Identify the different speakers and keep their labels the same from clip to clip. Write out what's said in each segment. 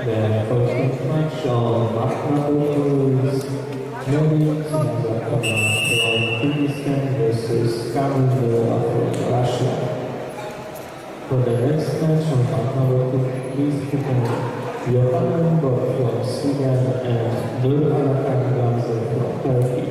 Speaker 1: The first match on Mathnaboku is Munich from Kyrgyzstan versus Kamil from Russia. For the next match on Mathnaboku, please prepare Johan Lundborg from Sweden and Nur Alakan Gamze from Turkey.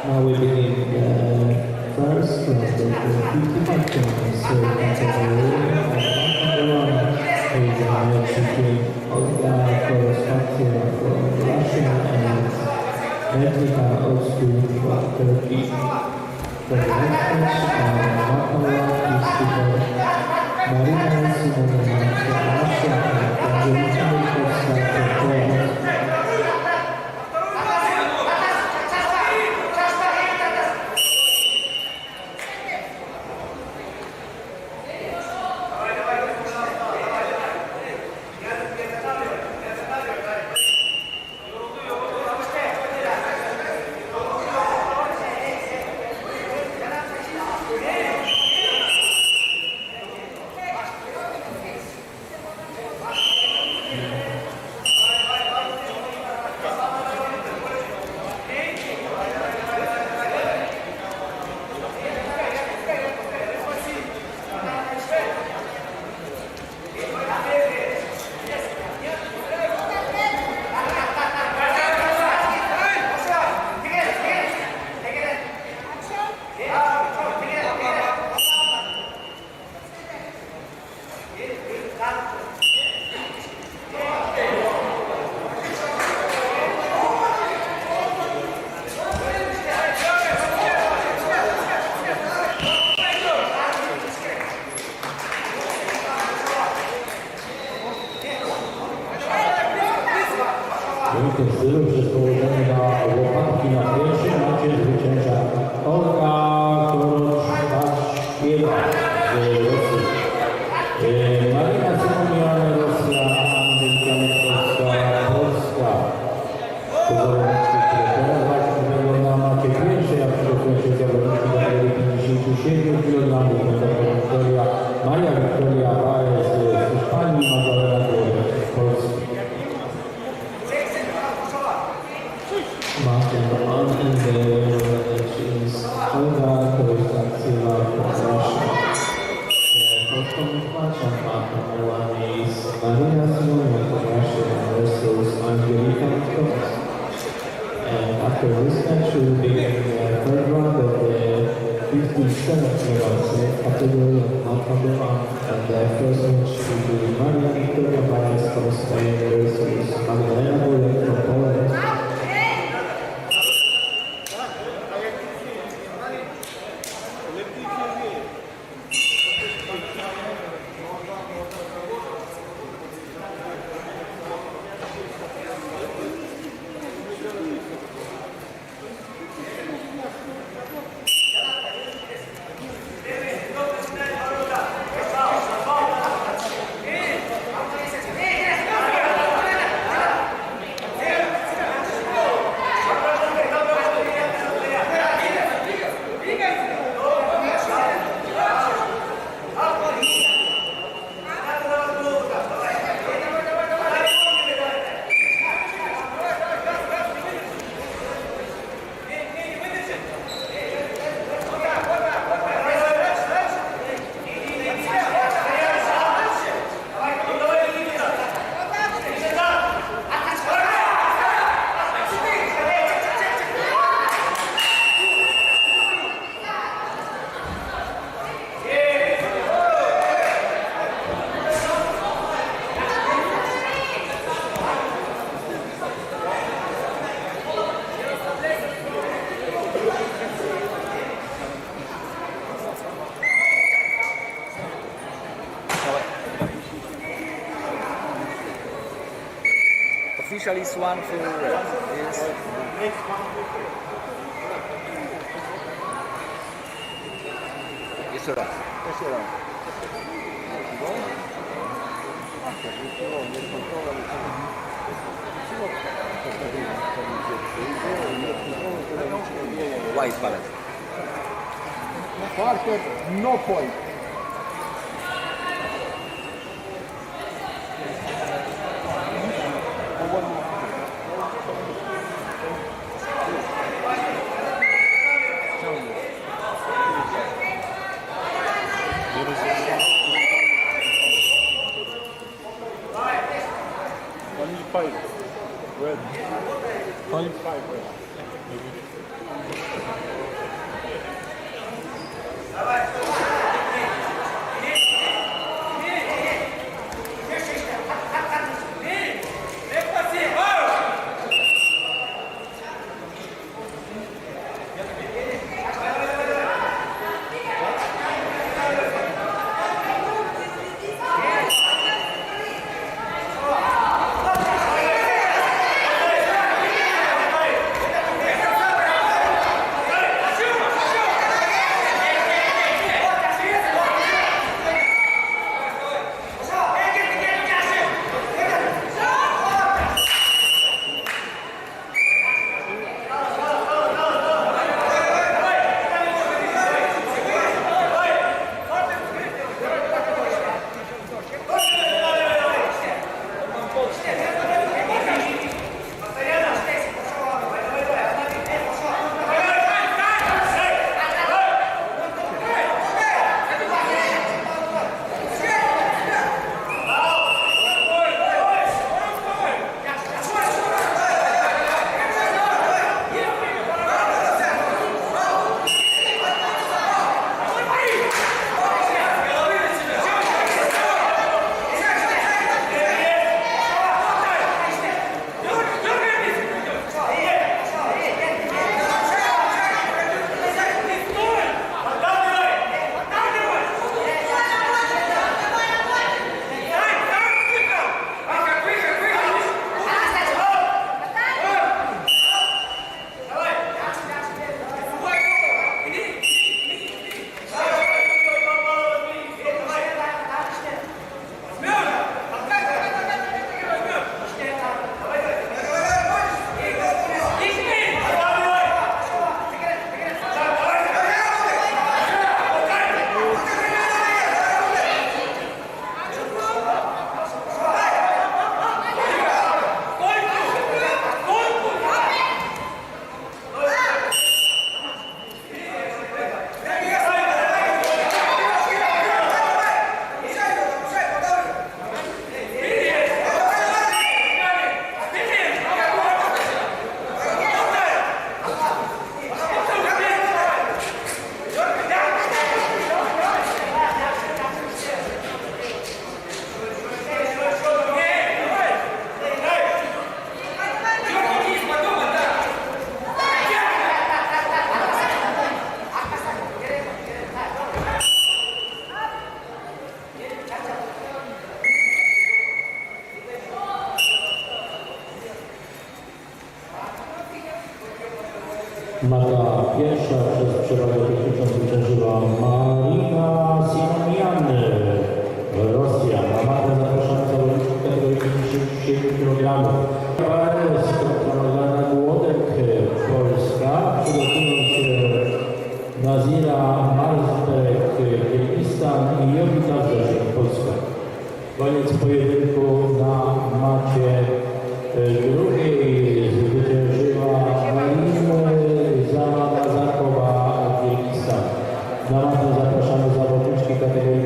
Speaker 1: Now we begin the first round of the 55 tournaments category. Between Olga Korostatia from Russia and Medvika Özgür from Turkey. For the next match, Makala is Marina Simonova from Russia and Angelika Mikovska from Poland. W tym stylu przez położenie na łopatki na pierwszym macie zwycięża Olga Korostaśkiewicz z Rosji. Marina Simonova, Rosja, Angelika Mikovska, Polska. To zawodniczki, które teraz właśnie będą na macie pierwszej, a przygotują się zawodniczki do 57 kg. Będą Maria Wiktoria Baez z Hiszpanii, Magdalena Głowacz z Polski. Match number 1 in the match is Olga Korostatsieva from Russia. The first match on match number 1 is Marina Simonova from Russia versus Angelika Mikovska. And after this match, we will begin the third round of the 57 kg category of match number 1. And the first match will be Maria Wiktoria Baez from Spain versus Magdalena Głowacz from Poland.
Speaker 2: officially swan for red is jeszcze raz. White palette.
Speaker 3: Foarte, no point. Red. 25 red.
Speaker 1: Mata pierwsza przez przewagę techniczną zwyciężyła Marina Simonian, Rosja. Na matę zapraszamy zawodników w kategorii 57 kg. KWRS kontra Magdalena Głodek, Polska. Przygotowują się Nazira Marzbek, Kirgistan i Jowita Rzeszek, Polska. Koniec pojedynku na macie drugiej zwyciężyła Marina Zakowa, Kirgistan. Na matę zapraszamy zawodniczki kategorii